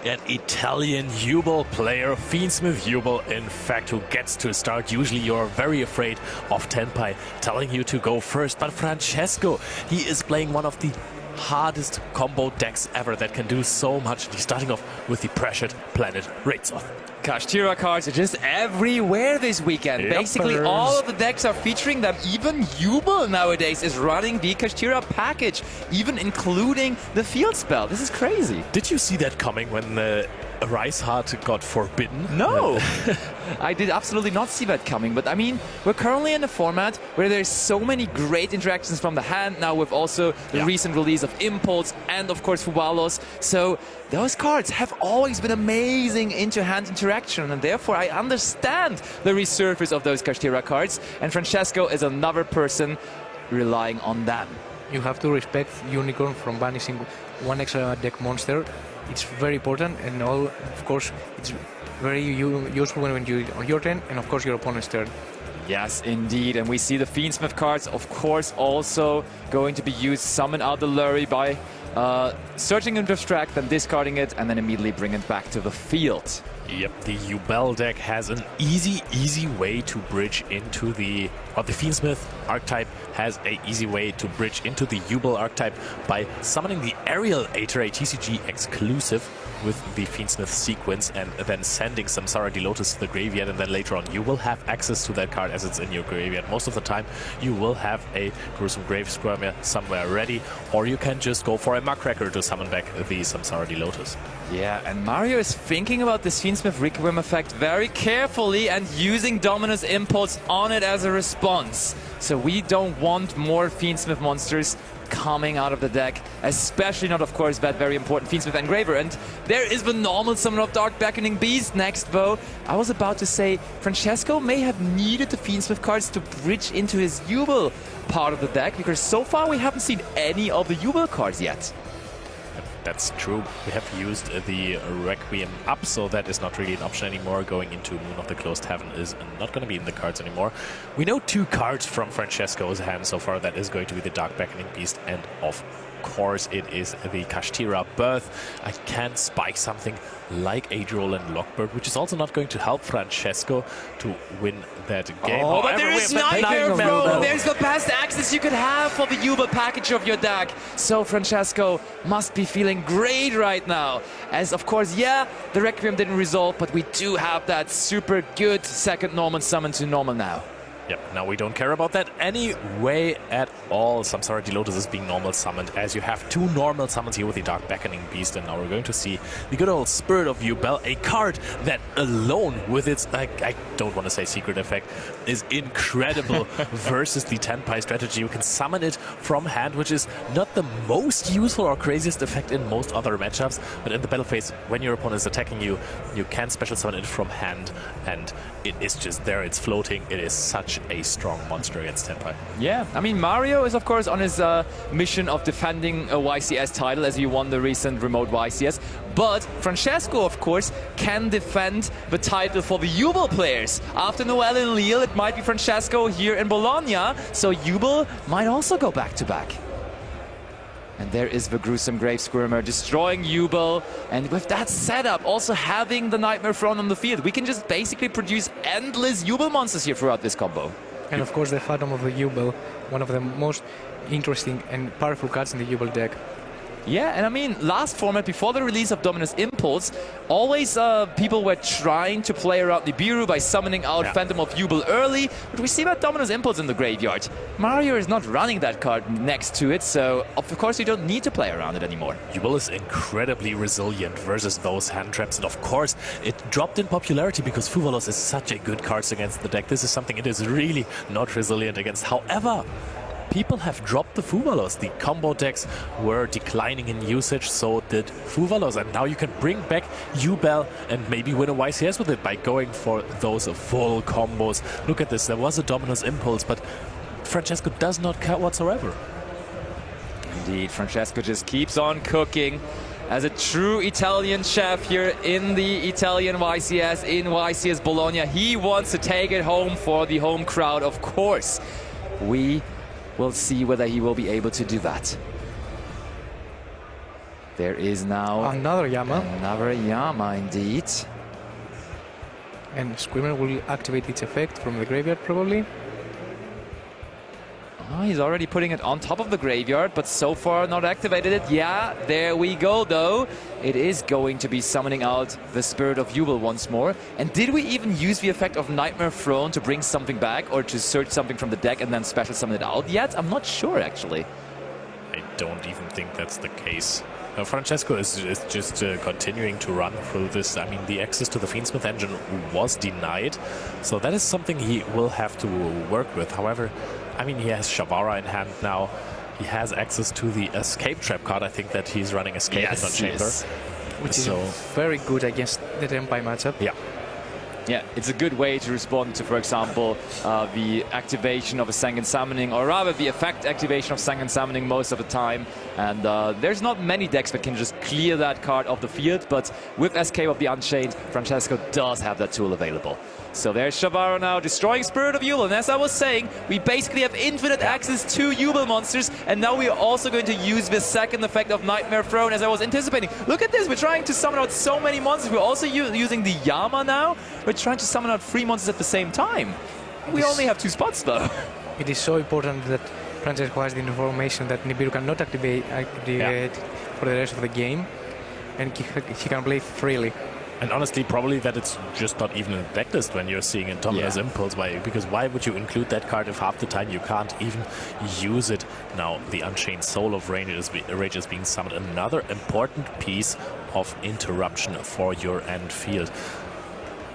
An Italian Yubel player, Fiendsmith Yubel, in fact, who gets to start. Usually you're very afraid of Tenpai telling you to go first, but Francesco, he is playing one of the hardest combo decks ever that can do so much. He's starting off with the pressured planet Razor. Kashtira cards are just everywhere this weekend. Yep. Basically, all of the decks are featuring them. Even Yubel nowadays is running the Kashtira package, even including the field spell. This is crazy. Did you see that coming when Rice Heart got forbidden? No, I did absolutely not see that coming. But I mean, we're currently in a format where there's so many great interactions from the hand. Now with also the recent release of Impulse and of course Fubalos. So those cards have always been amazing into-hand interaction, and therefore I understand the resurface of those Kashtira cards. And Francesco is another person relying on them. You have to respect Unicorn from banishing one extra deck monster. It's very important, and of course it's very useful when you on your turn and of course your opponent's turn. Yes, indeed, and we see the Fiendsmith cards, of course, also going to be used. Summon out the Lurry by searching and distract, then discarding it, and then immediately bring it back to the field. Yep, the Yubel deck has an easy way to bridge into the... Or the Fiendsmith archetype has an easy way to bridge into the Yubel archetype by summoning the Aerial Aether, a TCG exclusive with the Fiendsmith sequence, and then sending Samsara de Lotus to the graveyard, and then later on you will have access to that card as it's in your graveyard. Most of the time you will have a Gruesome Grave Squirmer somewhere ready, or you can just go for a Muckracker to summon back the Samsara de Lotus. Yeah, and Mario is thinking about this Fiendsmith Requiem effect very carefully and using Dominus Impulse on it as a response. So we don't want more Fiendsmith monsters coming out of the deck, especially not, of course, that very important Fiendsmith Engraver. And there is the normal summon of Dark Beckoning Beast next, though. I was about to say, Francesco may have needed the Fiendsmith cards to bridge into his Yubel part of the deck, because so far we haven't seen any of the Yubel cards yet. That's true. We have used the Requiem up, so that is not really an option anymore. Going into Moon of the Closed Heaven is not going to be in the cards anymore. We know two cards from Francesco's hand so far. That is going to be the Dark Beckoning Beast, and of course it is the Kashtira Birth. I can spike something like Adriel and Lockbird, which is also not going to help Francesco to win that game. Oh, but there is Nightmare, bro! There's the best access you could have for the Yubel package of your deck. So Francesco must be feeling great right now. As, of course, yeah, the Requiem didn't resolve, but we do have that super good second normal summon to normal now. Yep, now we don't care about that anyway at all. Samsara de Lotus is being normal summoned, as you have two normal summons here with the Dark Beckoning Beast, and now we're going to see the good old Spirit of Yubel, a card that alone with its, I don't want to say secret effect, is incredible versus the Tenpai strategy. You can summon it from hand, which is not the most useful or craziest effect in most other matchups, but in the battle phase, when your opponent is attacking you, you can special summon it from hand, and it is just there, it's floating. It is such a strong monster against Tenpai. Yeah, I mean, Mario is, of course, on his mission of defending a YCS title, as he won the recent remote YCS. But Francesco, of course, can defend the title for the Yubel players. After Noel and Lille, it might be Francesco here in Bologna, so Yubel might also go back-to-back. And there is the Gruesome Grave Squirmer destroying Yubel. And with that setup, also having the Nightmare Throne on the field, we can just basically produce endless Yubel monsters here throughout this combo. And of course the Phantom of the Yubel, one of the most interesting and powerful cards in the Yubel deck. Yeah, and I mean, last format, before the release of Dominus Impulse, always people were trying to play around Nibiru by summoning out Phantom of Yubel early, but we see that Dominus Impulse in the graveyard. Mario is not running that card next to it, so of course you don't need to play around it anymore. Yubel is incredibly resilient versus those hand traps, and of course it dropped in popularity because Fubalos is such a good card against the deck. This is something it is really not resilient against. However, people have dropped the Fubalos. The combo decks were declining in usage, so did Fubalos. And now you can bring back Yubel and maybe win a YCS with it by going for those full combos. Look at this, there was a Dominus Impulse, but Francesco does not care whatsoever. Indeed, Francesco just keeps on cooking as a true Italian chef here in the Italian YCS, in YCS Bologna. He wants to take it home for the home crowd, of course. We'll see whether he will be able to do that. There is now Another Yama. another Yama indeed. And Screamer will activate its effect from the graveyard probably. Oh, he's already putting it on top of the graveyard, but so far not activated it. Yeah, there we go though. It is going to be summoning out the Spirit of Yubel once more. And did we even use the effect of Nightmare Throne to bring something back or to search something from the deck and then special summon it out yet? I'm not sure actually. I don't even think that's the case. Francesco is just continuing to run through this. I mean, the access to the Fiendsmith engine was denied, so that is something he will have to work with. However, I mean, he has Shavara in hand now. He has access to the Escape Trap card. I think that he's running Escape in Chamber. Which is very good against the Tenpai matchup. Yeah. Yeah, it's a good way to respond to, for example, the activation of a Sanguine Summoning, or rather the effect activation of Sanguine Summoning most of the time. And there's not many decks that can just clear that card off the field, but with Escape of the Unchained, Francesco does have that tool available. So there's Shavara now destroying Spirit of Yubel. And as I was saying, we basically have infinite access to Yubel monsters. And now we are also going to use the second effect of Nightmare Throne, as I was anticipating. Look at this. We're trying to summon out so many monsters. We're also using the Yama now. We're trying to summon out 3 monsters at the same time. We only have 2 spots, though. It is so important that Francesco has the information that Nibiru cannot activate for the rest of the game. And he can play freely. And honestly, probably that it's just not even a backlist when you're seeing Indominus Impulse. Because why would you include that card if half the time you can't even use it? Now, the Unchained Soul of Rage is being summoned. Another important piece of interruption for your end field.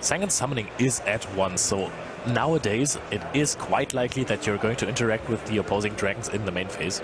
Sanguine Summoning is at 1, so nowadays it is quite likely that you're going to interact with the opposing dragons in the main phase.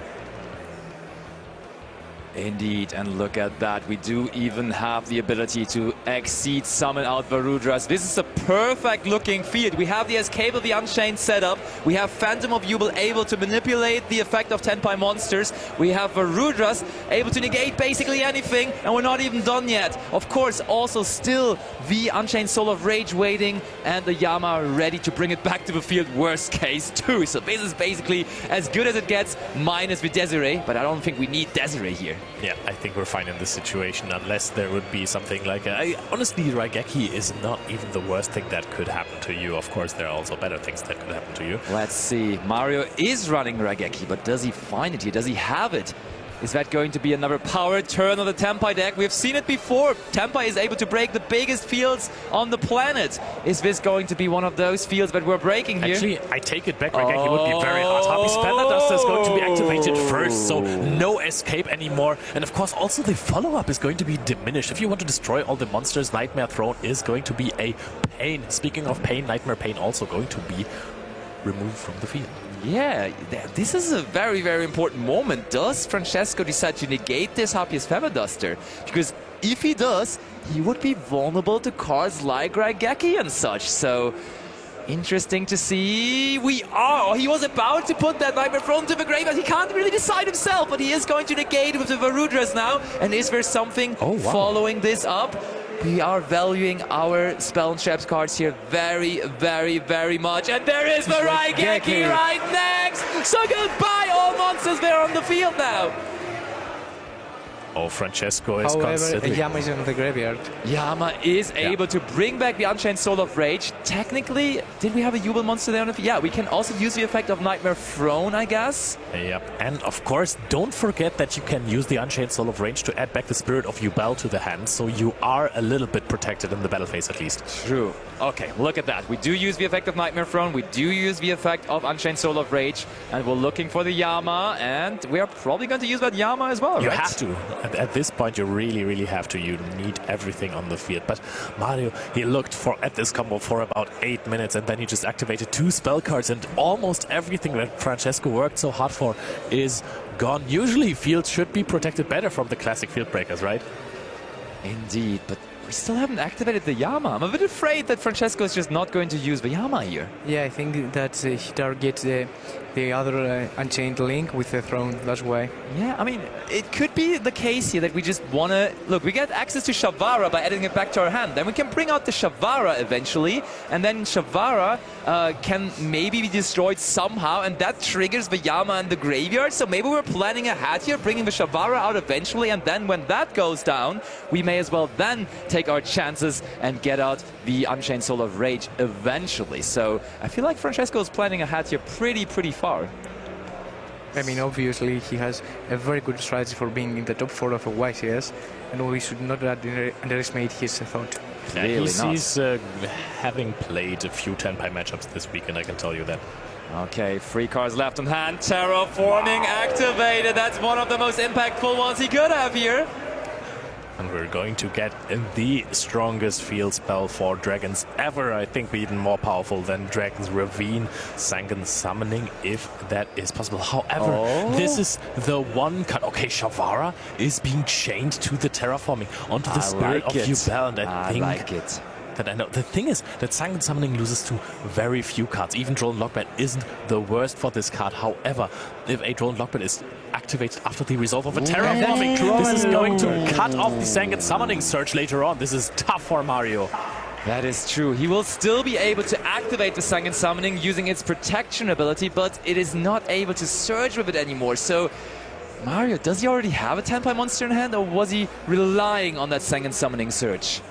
Indeed, and look at that. We do even have the ability to exceed summon out Varudras. This is a perfect looking field. We have the Escape of the Unchained set up. We have Phantom of Yubel able to manipulate the effect of Tenpai monsters. We have Varudras able to negate basically anything, and we're not even done yet. Of course, also still the Unchained Soul of Rage waiting, and the Yama ready to bring it back to the field, worst case too. So this is basically as good as it gets, minus the Desiree, but I don't think we need Desiree here. Yeah, I think we're fine in this situation, unless there would be something like honestly, Raigeki is not even the worst thing that could happen to you. Of course, there are also better things that could happen to you. Let's see. Mario is running Raigeki, but does he find it here? Does he have it? Is that going to be another power turn on the Tenpai deck? We've seen it before. Tenpai is able to break the biggest fields on the planet. Is this going to be one of those fields that we're breaking here? Actually, I take it back. Raigeki would be very hard. Harpy's Feather Duster is going to be activated first, so no escape anymore. And of course, also the follow-up is going to be diminished. If you want to destroy all the monsters, Nightmare Throne is going to be a pain. Speaking of pain, Nightmare Pain also going to be removed from the field. Yeah, this is a very, very important moment. Does Francesco decide to negate this Harpy's Feather Duster? Because if he does, he would be vulnerable to cards like Raigeki and such. So, interesting to see. He was about to put that Nightmare Throne to the grave, but he can't really decide himself. But he is going to negate with the Varudras now. And is there something following this up? We are valuing our Spell and Traps cards here very, very, very much. And there is the Raigeki right next! So goodbye, all monsters there on the field now! Oh, Francesco is However, constantly... Yama is in the graveyard. Yama is able to bring back the Unchained Soul of Rage. Technically, did we have a Yubel monster there on the field? Yeah, we can also use the effect of Nightmare Throne, I guess. Yep, and of course, don't forget that you can use the Unchained Soul of Rage to add back the Spirit of Yubel to the hand, so you are a little bit protected in the battle phase at least. True. Okay, look at that. We do use the effect of Nightmare Throne, we do use the effect of Unchained Soul of Rage, and we're looking for the Yama, and we are probably going to use that Yama as well, You right? have to. At this point, you really, really have to. You need everything on the field. But Mario, he looked at this combo for about 8 minutes, and then he just activated 2 spell cards, and almost everything that Francesco worked so hard for is gone. Usually, fields should be protected better from the classic field breakers, right? Indeed, but we still haven't activated the Yama. I'm a bit afraid that Francesco is just not going to use the Yama here. Yeah, I think that he targets the other Unchained Link with the throne, that's why. Yeah, I mean, it could be the case here that we just want to... Look, we get access to Shavara by adding it back to our hand. Then we can bring out the Shavara eventually, and then Shavara can maybe be destroyed somehow, and that triggers the Yama and the graveyard. So maybe we're planning ahead here, bringing the Shavara out eventually, and then when that goes down, we may as well then take our chances and get out the Unchained Soul of Rage eventually. So I feel like Francesco is planning ahead here pretty far. I mean, obviously, he has a very good strategy for being in the top 4 of a YCS, and we should not underestimate his thought. Yeah, Really he's having played a few Tenpai matchups this weekend, I can tell you that. Okay, 3 cards left on hand. Terraforming activated. That's one of the most impactful ones he could have here. And we're going to get the strongest field spell for dragons ever. I think even more powerful than Dragon's Ravine, Sangan Summoning, if that is possible. However, this is the one card. Okay, Shavara is being chained to the Terraforming onto the Spirit of Yubel, and I think like it. that I know. The thing is that Sangan Summoning loses to very few cards. Even Drone Lockbat isn't the worst for this card. However, if a Drone Lockbat is activated after the resolve of a Terraforming, this is going to cut off the Sangan Summoning Surge later on. This is tough for Mario. That is true. He will still be able to activate the Sangan Summoning using its protection ability, but it is not able to surge with it anymore. So, Mario, does he already have a Tenpai monster in hand, or was he relying on that Sangan Summoning Surge?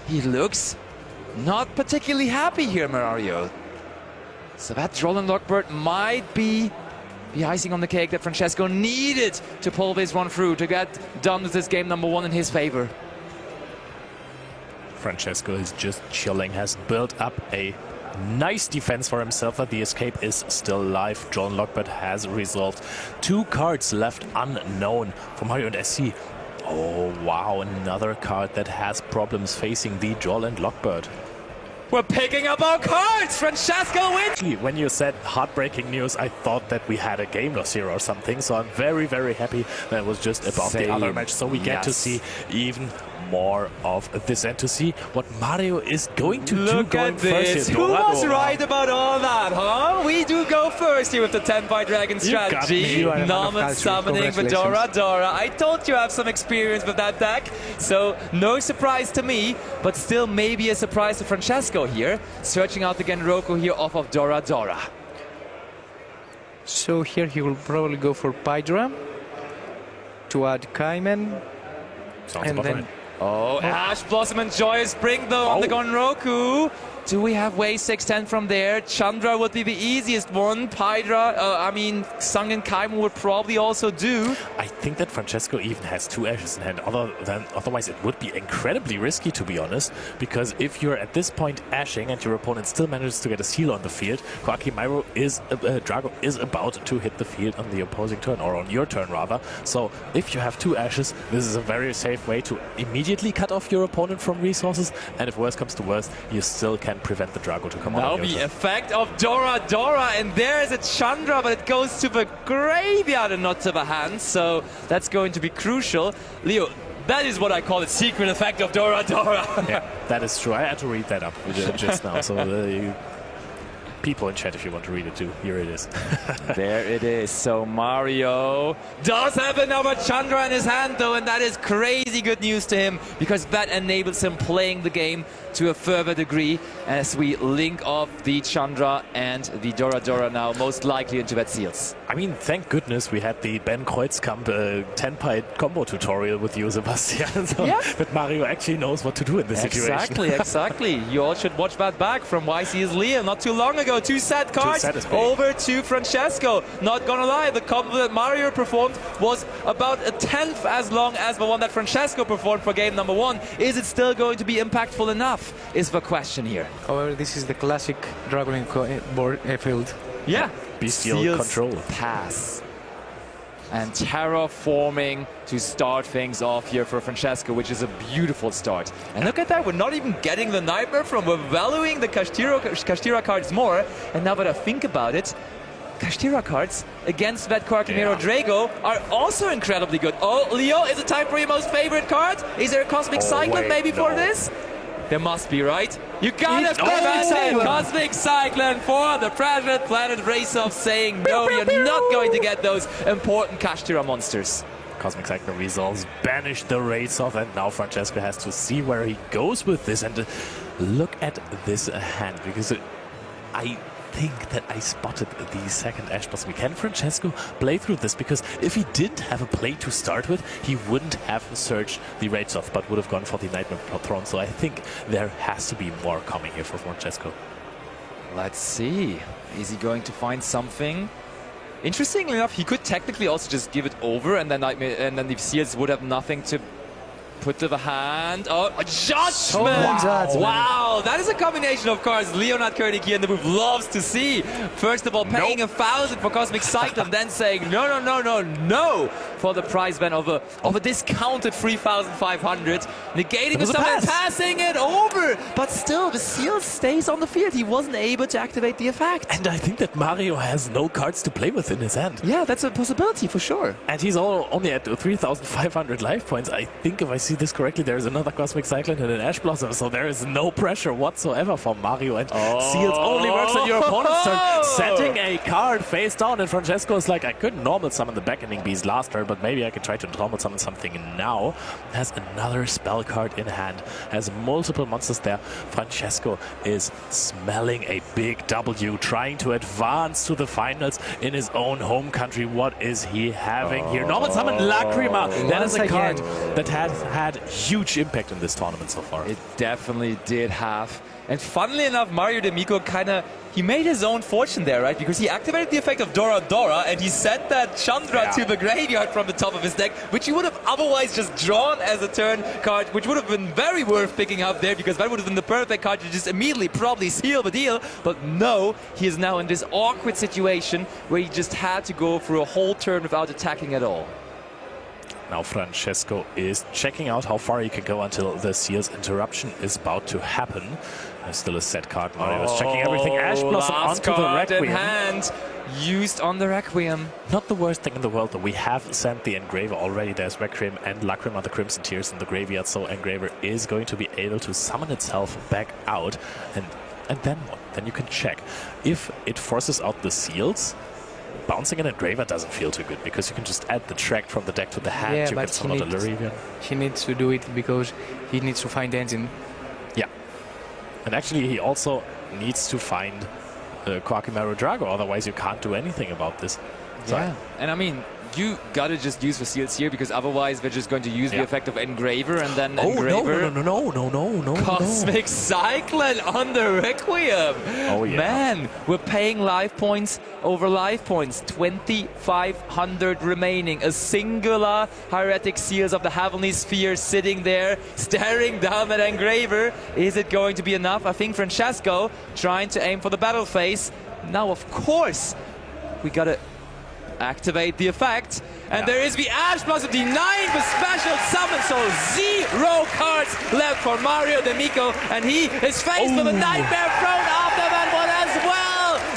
He looks not particularly happy here, Mario. So that Droll Lockbird might be the icing on the cake that Francesco needed to pull this one through to get done with this game number 1 in his favor. Francesco is just chilling, has built up a nice defense for himself, but the escape is still live. John Lockbird has resolved. 2 cards left unknown for Mario and SC. Oh wow, another card that has problems facing the Joel and Lockbird. We're picking up our cards! Francesco wins! When you said heartbreaking news, I thought that we had a game loss here or something, so I'm very happy that it was just about the other match, so we get to see even more of this and to see what Mario is going to do going first. Who was right about all that, huh? We do go first here with the Tenpai Dragon strategy. Norman summoning the Dora Dora. I told you I have some experience with that deck, so no surprise to me, but still maybe a surprise to Francesco here, searching out the Genroku here off of Dora Dora. So here he will probably go for Pydra to add Kaimen. Sounds and about then right. Oh, Ash Blossom and Joyous Spring though on the Gonroku. Do we have way 610 from there? Chandra would be the easiest one. Pydra, I mean, Sung and Kaimu would probably also do. I think that Francesco even has 2 ashes in hand. Otherwise, it would be incredibly risky, to be honest. Because if you're at this point ashing and your opponent still manages to get a seal on the field, Koaki Myro is Drago is about to hit the field on the opposing turn, or on your turn rather. So if you have 2 ashes, this is a very safe way to immediately cut off your opponent from resources. And if worst comes to worst, you still can prevent the Drago to come out. Now the effect of Dora Dora, and there is a Chandra, but it goes to the graveyard and not to the hand, so that's going to be crucial. Leo, that is what I call the secret effect of Dora Dora. Yeah, that is true. I had to read that up just now, so people in chat, if you want to read it too, here it is. There it is. So Mario does have another Chandra in his hand though, and that is crazy good news to him, because that enables him playing the game to a further degree as we link off the Chandra and the Dora Dora now most likely into that seals. I mean, thank goodness we had the Ben Kreuzkamp Tenpai combo tutorial with you, Sebastian, so that Mario actually knows what to do in this situation. Exactly. You all should watch that back from YCS Leo not too long ago. 2 sad cards over to Francesco. Not gonna lie, the combo that Mario performed was about 1/10 as long as the one that Francesco performed for game number 1. Is it still going to be impactful enough, is the question here. However, this is the classic Dragon board field. Yeah. Bestial control. Pass. And terraforming to start things off here for Francesco, which is a beautiful start. And look at that, we're not even getting the Nightmare from, we're valuing the Kashtira cards more. And now that I think about it, Kashtira cards against Vedkar Chimera Yeah. Drago are also incredibly good. Oh, Leo, is it time for your most favorite card? Is there a Cosmic Cyclone wait, maybe for no. this? There must be, right? You gotta It's defend it! Cyclone. Cosmic Cyclone for the Predator Planet Race-Off saying no, you're not going to get those important Kashtira monsters. Cosmic Cyclone resolves, banish the Raids off, and now Francesco has to see where he goes with this. And look at this hand, because I think that I spotted the second Ash Blossom. Can Francesco play through this? Because if he didn't have a play to start with, he wouldn't have searched the Raids off, but would have gone for the Nightmare Throne. So I think there has to be more coming here for Francesco. Let's see. Is he going to find something? Interestingly enough, he could technically also just give it over, and then the Seals would have nothing to put to the hand. Oh, a Judgment! Wow, that is a combination of cards Leonard Koenig here in the booth loves to see. First of all, paying 1,000 for Cosmic Cyclone, then saying no for the prize ban of a discounted 3,500, negating the summon, passing it over. But still, the Seal stays on the field. He wasn't able to activate the effect. And I think that Mario has no cards to play with in his hand. Yeah, that's a possibility for sure. And he's only at 3,500 life points. I think if I see this correctly, there's another Cosmic Cyclone and an Ash Blossom, so there is no pressure whatsoever for Mario. And Seals only works on your opponent's turn, setting a card face down. And Francesco is like, I could normal summon the Beckoning Beast last turn, but maybe I could try to normal summon something now. Has another spell card in hand, has multiple monsters there. Francesco is smelling a big W, trying to advance to the finals in his own home country. What is he having here? Normal summon Lacrima. That is a card that has had huge impact in this tournament so far. It definitely did have. And funnily enough, Mario D'Amico he made his own fortune there, right? Because he activated the effect of Dora Dora, and he sent that Chandra to the graveyard from the top of his deck, which he would have otherwise just drawn as a turn card, which would have been very worth picking up there, because that would have been the perfect card to just immediately probably seal the deal. But no, he is now in this awkward situation where he just had to go through a whole turn without attacking at all. Now Francesco is checking out how far he can go until the Seals interruption is about to happen. There's still a set card. Mario is checking everything. Ash Blossom onto the Requiem. In hand, used on the Requiem. Not the worst thing in the world, though. We have sent the Engraver already. There's Requiem and Lacrima, the Crimson Tears in the graveyard, so Engraver is going to be able to summon itself back out. And then what? Then you can check. If it forces out the Seals, bouncing an Engraver doesn't feel too good, because you can just add the track from the deck to the hand. Yeah, you can summon the Lurivian. He needs to do it because he needs to find the engine. Yeah. And actually, he also needs to find Quackimaro Drago, otherwise you can't do anything about this. Yeah, and I mean, you gotta just use the Seals here, because otherwise they're just going to use the effect of Engraver, and then Engraver... No. Cosmic Cyclone on the Requiem! Oh, yeah. Man, we're paying life points over life points. 2,500 remaining. A singular Hieratic Seals of the Heavenly Sphere sitting there, staring down at Engraver. Is it going to be enough? I think Francesco trying to aim for the battle phase. Now, of course, we gotta activate the effect, and there is the Ash Blossom denying the special summon, so 0 cards left for Mario D'Amico, and he is faced with a Nightmare Throne after that one as well.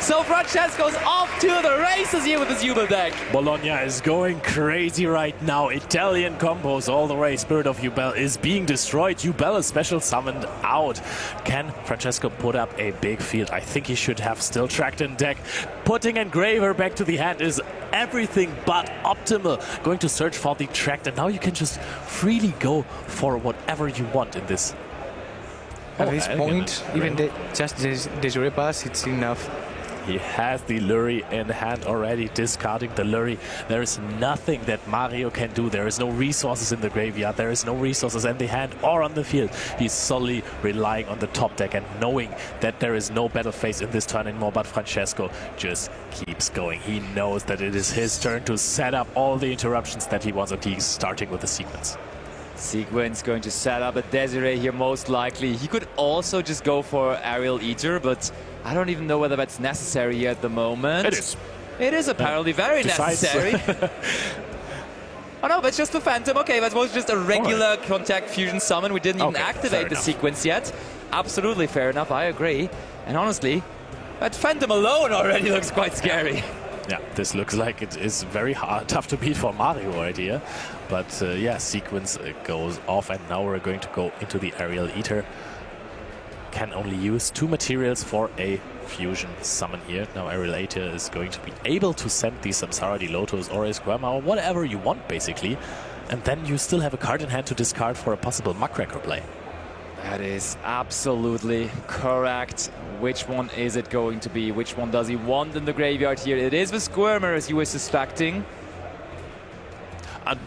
So Francesco's off to the races here with his Yubel deck. Bologna is going crazy right now. Italian combos all the way. Spirit of Yubel is being destroyed. Yubel is special summoned out. Can Francesco put up a big field? I think he should have still tracked in deck. Putting Engraver back to the hand is everything but optimal. Going to search for the track, and now you can just freely go for whatever you want in this. At this point, even just the Zure pass, it's enough. He has the Luri in hand already, discarding the Luri. There is nothing that Mario can do. There is no resources in the graveyard. There is no resources in the hand or on the field. He's solely relying on the top deck and knowing that there is no battle phase in this turn anymore. But Francesco just keeps going. He knows that it is his turn to set up all the interruptions that he wants, and he's starting with the sequence. Sequence going to set up a Desiree here most likely. He could also just go for Aerial Eater, but I don't even know whether that's necessary here at the moment. It is. It is apparently very necessary. Oh no, that's just the Phantom. Okay, that was just a regular Contact Fusion summon. We didn't even activate the sequence yet. Absolutely fair enough, I agree. And honestly, that Phantom alone already looks quite scary. Yeah, this looks like it is very tough to beat for Mario right here. But yeah, sequence goes off, and now we're going to go into the Aerial Eater. Can only use 2 materials for a fusion summon here. Now Aerial Eater is going to be able to send the Samsara, the Lotus, or a Squirma, or whatever you want basically. And then you still have a card in hand to discard for a possible Muckracker play. That is absolutely correct. Which one is it going to be? Which one does he want in the graveyard here? It is the Squirmer, as you were suspecting.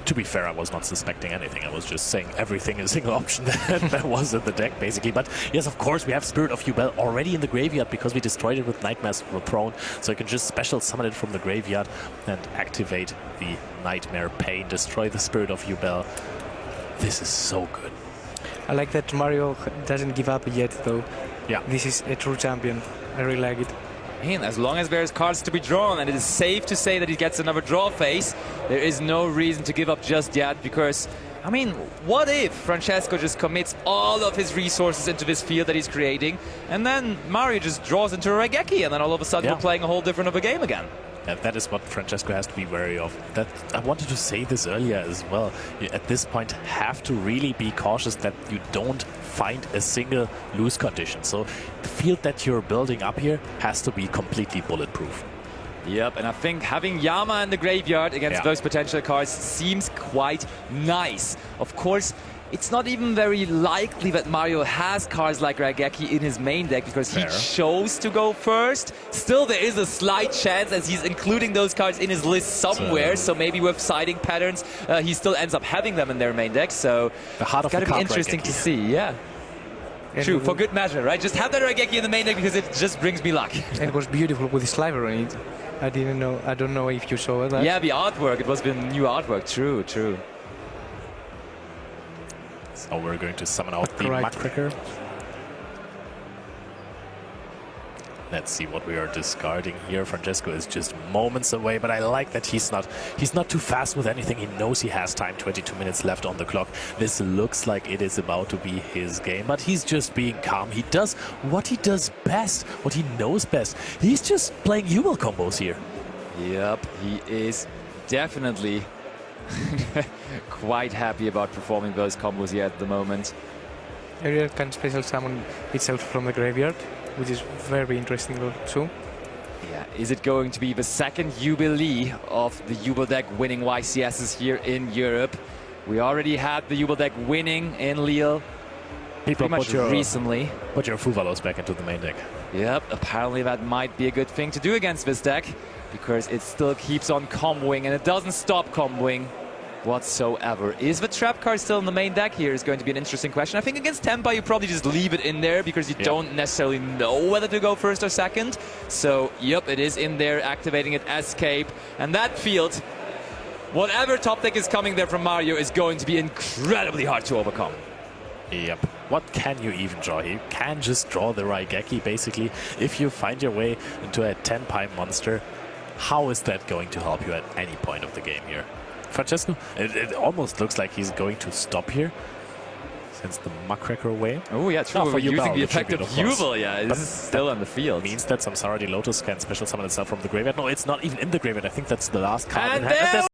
To be fair, I was not suspecting anything. I was just saying everything is a single option that was in the deck, basically. But yes, of course, we have Spirit of Yubel already in the graveyard because we destroyed it with Nightmare's Throne. So you can just special summon it from the graveyard and activate the Nightmare Pain, destroy the Spirit of Yubel. This is so good. I like that Mario doesn't give up yet, though. Yeah. This is a true champion. I really like it. And as long as there's cards to be drawn, and it is safe to say that he gets another draw phase, there is no reason to give up just yet, because, I mean, what if Francesco just commits all of his resources into this field that he's creating, and then Mario just draws into a Raigeki, and then all of a sudden we're playing a whole different of a game again? Yeah, that is what Francesco has to be wary of. That I wanted to say this earlier as well. You, at this point, have to really be cautious that you don't find a single lose condition. So the field that you're building up here has to be completely bulletproof. Yep, and I think having Yama in the graveyard against those potential cards seems quite nice. Of course, it's not even very likely that Mario has cards like Raigeki in his main deck because he chose to go first. Still, there is a slight chance as he's including those cards in his list somewhere. So maybe with siding patterns, he still ends up having them in their main deck. So the heart of it's going to be interesting to see. Yeah. True, for good measure, right? Just have that Raigeki in the main deck because it just brings me luck. And it was beautiful with the sliver on it. I didn't know. I don't know if you saw that. Yeah, the artwork. It was the new artwork. True, true. So we're going to summon out the Muckracker. Let's see what we are discarding here. Francesco is just moments away, but I like that he's not too fast with anything. He knows he has time, 22 minutes left on the clock. This looks like it is about to be his game, but he's just being calm. He does what he does best, what he knows best. He's just playing Yubel combos here. Yep, he is definitely quite happy about performing those combos here at the moment. Ariel can special summon itself from the graveyard, which is very interesting too. Yeah, is it going to be the second Jubilee of the Yubel deck winning YCSs here in Europe? We already had the Yubel deck winning in Lille pretty much recently. Put your Fuvalos back into the main deck. Yep, apparently that might be a good thing to do against this deck because it still keeps on comboing and it doesn't stop comboing whatsoever. Is the trap card still in the main deck here is going to be an interesting question. I think against Tenpai you probably just leave it in there because you don't necessarily know whether to go first or second. So, yep, it is in there, activating it, escape. And that field, whatever top deck is coming there from Mario is going to be incredibly hard to overcome. Yep. What can you even draw? You can just draw the Raigeki, basically. If you find your way into a Tenpai monster, how is that going to help you at any point of the game here? Francesco, it almost looks like he's going to stop here. Sends the Muckracker away. Oh yeah, true. For using Yubel, the effect of Yubel, yeah, it's still on the field. Means that Samsara the Lotus can special summon itself from the graveyard. No, it's not even in the graveyard. I think that's the last card. And